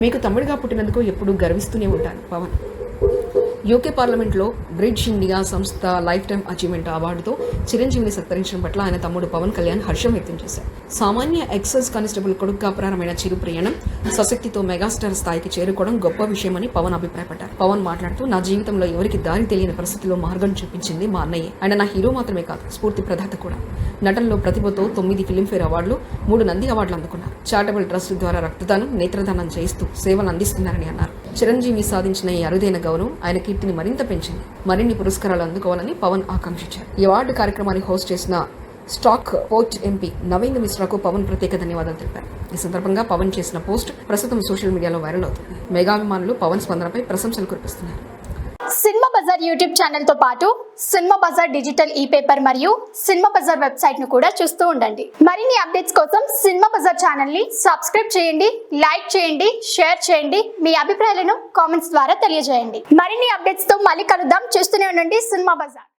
మీకు తమ్ముడిగా పుట్టినందుకు ఎప్పుడూ గర్విస్తూనే ఉంటాను పవన్. యూకే పార్లమెంట్లో బ్రిడ్జ్ ఇండియా సంస్థ లైఫ్ టైమ్ అచీవ్మెంట్ అవార్డుతో చిరంజీవిని సత్కరించడం పట్ల ఆయన తమ్ముడు పవన్ కళ్యాణ్ హర్షం వ్యక్తం చేశారు. సామాన్య ఎక్సైజ్ కానిస్టేబుల్ కొడుకుగా ప్రారంభమైన చిరు ప్రయాణం సశక్తితో మెగాస్టార్ స్థాయికి చేరుకోవడం గొప్ప విషయమని పవన్ అభిప్రాయపడ్డారు. పవన్ మాట్లాడుతూ, నా జీవితంలో ఎవరికి దారి తెలియని పరిస్థితిలో మార్గం చూపించింది మా అన్నయ్య. ఆయన నా హీరో మాత్రమే కాదు, స్ఫూర్తి ప్రదాత కూడా. నటనలో ప్రతిభతో 9 ఫిల్మ్ఫేర్ అవార్డులు, 3 నంది అవార్డులు అందుకున్నారు. చారిటబుల్ ట్రస్ట్ ద్వారా రక్తదానం, నేత్రదానం చేయిస్తూ సేవలు అందిస్తున్నారని అన్నారు. చిరంజీవి సాధించిన ఈ అరుదైన గౌరవం ఆయన కీర్తిని మరింత పెంచింది. మరిన్ని పురస్కారాలు అందుకోవాలని పవన్ ఆకాంక్షించారు. ఈ అవార్డు కార్యక్రమాన్ని హోస్ట్ చేసిన స్టాక్ పోర్ట్ ఎంపీ నవీన్ మిశ్రాకు పవన్ ప్రత్యేక ధన్యవాదాలు తెలిపారు. ఈ సందర్భంగా పవన్ చేసిన పోస్ట్ ప్రస్తుతం సోషల్ మీడియాలో వైరల్ అవుతుంది. మెగాభిమానులు పవన్ స్పందనపై ప్రశంసలు కురిపిస్తున్నారు. సినిమా బజార్ యూట్యూబ్ ఛానల్ తో పాటు సినిమా బజార్ డిజిటల్ ఈ-పేపర్ మరియు సినిమా బజార్ వెబ్సైట్ ను కూడా చూస్తూ ఉండండి. మరిన్ని అప్డేట్స్ కోసం సినిమా బజార్ ఛానల్ ని సబ్స్క్రైబ్ చేయండి, లైక్ చేయండి, షేర్ చేయండి. మీ అభిప్రాయాలను కామెంట్స్ ద్వారా తెలియజేయండి. మరిన్ని అప్డేట్స్ తో మళ్ళీ కలుద్దాం. చూస్తూనే ఉండండి సినిమా బజార్.